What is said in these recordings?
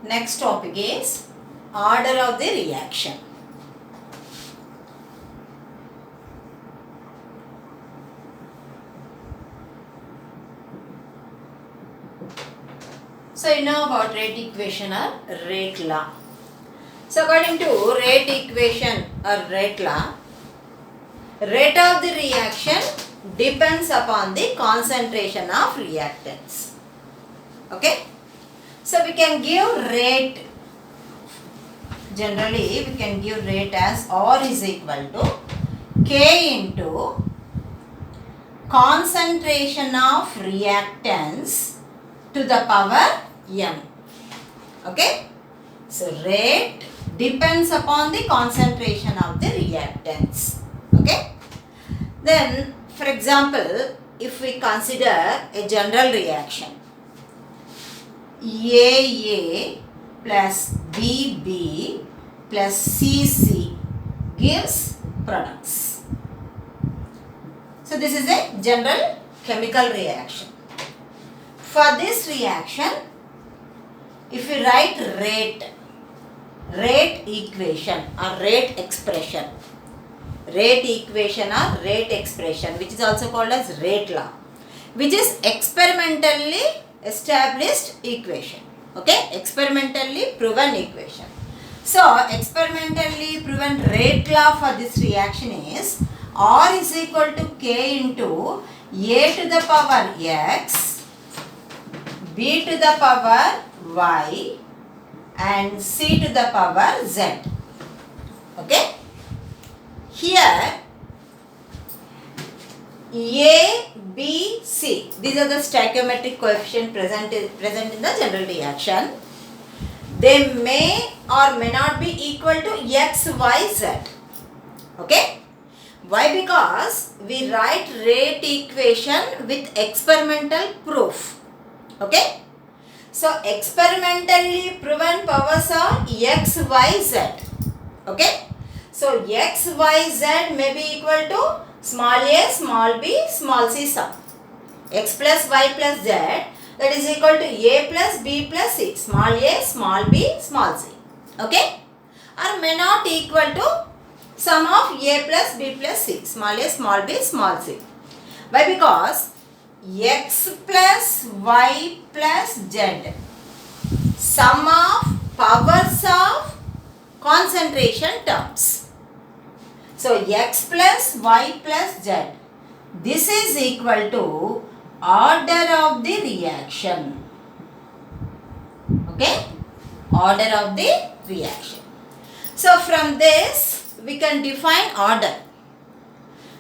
Next topic is order of the reaction. So you know about rate equation or rate law. So according to rate equation or rate law, rate of the reaction depends upon the concentration of reactants. Okay? So we can give rate, generally we can give rate as R is equal to K into concentration of reactants to the power n. Okay? So rate depends upon the concentration of the reactants. Okay? Then for example, if we consider a general reaction, AA plus BB plus CC gives products. So this is a general chemical reaction. For this reaction, if we write rate equation or rate expression, which is also called as rate law, which is experimentally established equation. Okay, experimentally proven equation. So experimentally proven rate law for this reaction is R is equal to K into A to the power X, B to the power Y and C to the power Z. Okay? Here A, B, C, these are the stoichiometric coefficients present in the general reaction. They may or may not be equal to X, Y, Z. Okay? Why? Because we write rate equation with experimental proof. Okay? So experimentally proven powers are X, Y, Z. Okay? So X, Y, Z may be equal to small a, small b, small c sum. X plus Y plus Z, that is equal to A plus B plus C. Small a, small b, small c. Okay? Or may not equal to sum of A plus B plus C. Small a, small b, small c. Why? Because X plus Y plus Z, sum of powers of concentration terms. So X plus Y plus Z, this is equal to order of the reaction. Okay? Order of the reaction. So from this we can define order.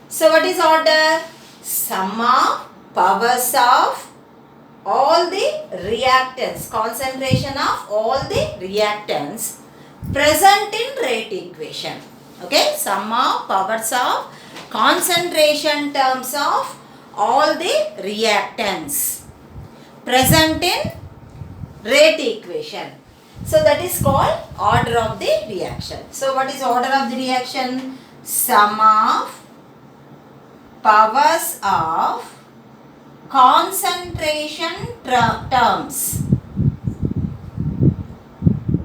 So what is order? Sum of powers of all the reactants, concentration of all the reactants present in rate equation. Okay, sum of powers of concentration terms of all the reactants present in rate equation. So that is called order of the reaction. So what is order of the reaction? Sum of powers of concentration terms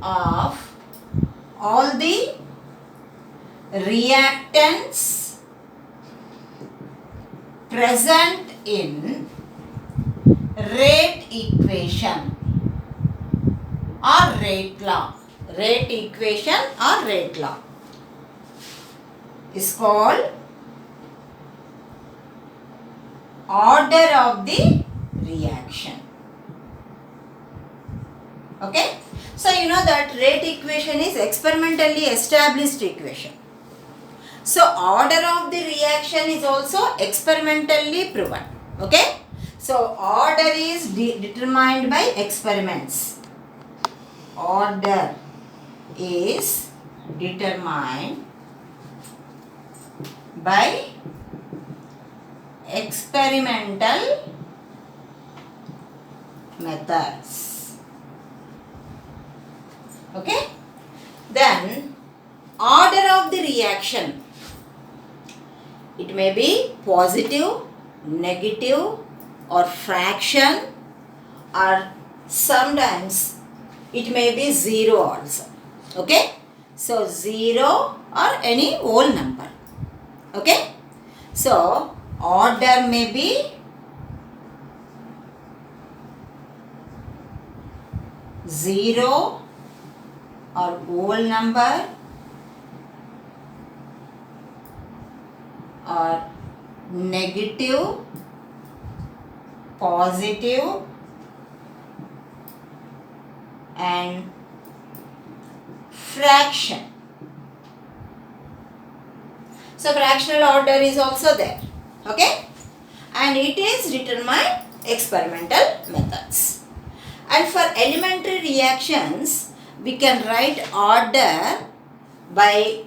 of all the reactants present in rate equation or rate law. Rate equation or rate law is called order of the reaction. Okay? So you know that rate equation is experimentally established equation. So order of the reaction is also experimentally proven. Okay? So order is determined by experiments. Order is determined by experimental methods. Okay? Then order of the reaction, it may be positive, negative or fraction, or sometimes it may be 0 also. Okay, so 0 or any whole number. Okay, so order may be 0 or whole number or negative, positive and fraction. So fractional order is also there. Okay, and it is determined experimental methods. And for elementary reactions, we can write order by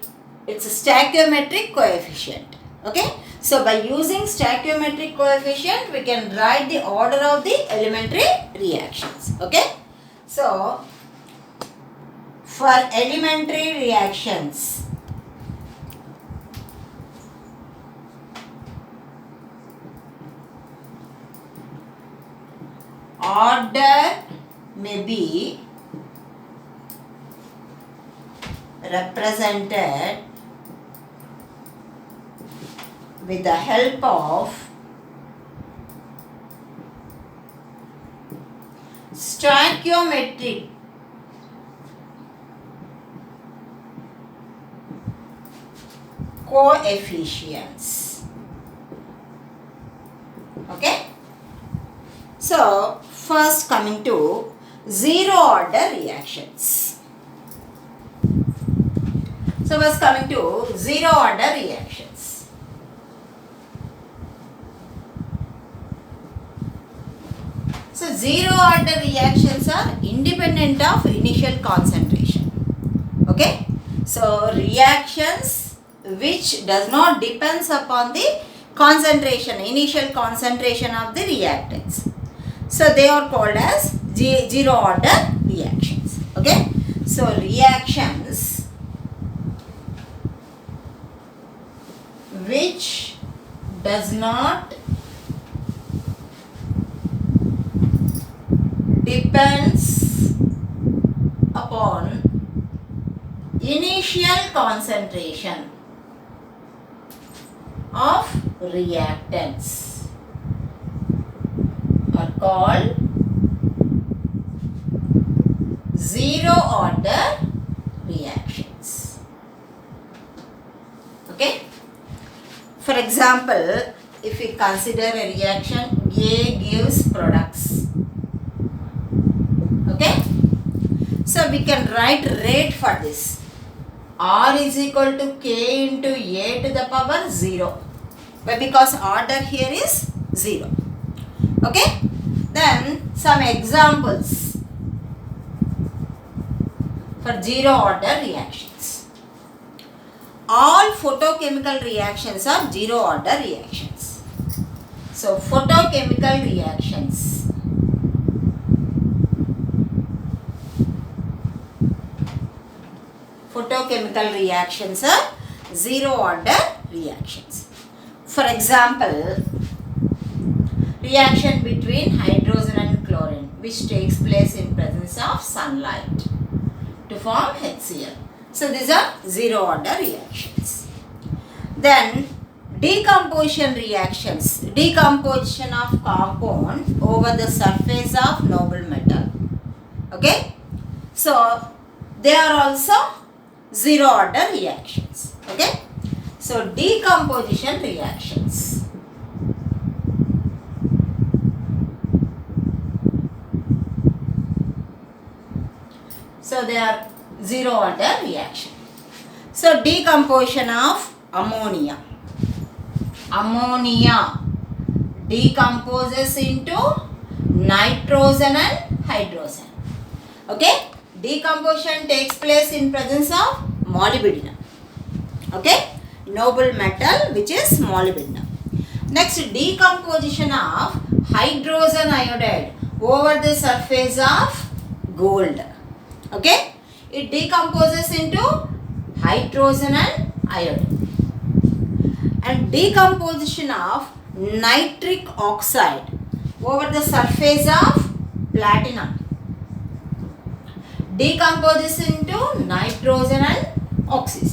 its stoichiometric coefficient. Okay, so by using stoichiometric coefficient, we can write the order of the elementary reactions. Okay, so for elementary reactions, order may be represented with the help of stoichiometric coefficients. Okay, so first coming to zero order reactions. So first coming to zero order reactions. So zero order reactions are independent of initial concentration. Okay, so reactions which does not depends upon the concentration, initial concentration of the reactants. So they are called as zero order reactions. Okay, so reactions which does not depends upon initial concentration of reactants are called zero order reactions. Okay, for example, if we consider a reaction, A gives products. Okay, so we can write rate for this. R is equal to K into A to the power 0. But because order here is 0. Okay, then some examples for zero order reactions. All photochemical reactions are zero order reactions. So photochemical reactions. Photochemical reactions are zero order reactions. For example, reaction between hydrogen and chlorine which takes place in presence of sunlight to form HCl. So these are zero order reactions. Then decomposition reactions, decomposition of compound over the surface of noble metal. Okay, so they are also zero order reactions. Okay, so decomposition reactions. So they are zero order reaction. So decomposition of ammonia. Ammonia decomposes into nitrogen and hydrogen. Okay, decomposition takes place in presence of molybdenum. Okay, noble metal which is molybdenum. Next, decomposition of hydrogen iodide over the surface of gold. Okay, it decomposes into hydrogen and iodine. And decomposition of nitric oxide over the surface of platinum. decomposes into nitrogen and oxygen.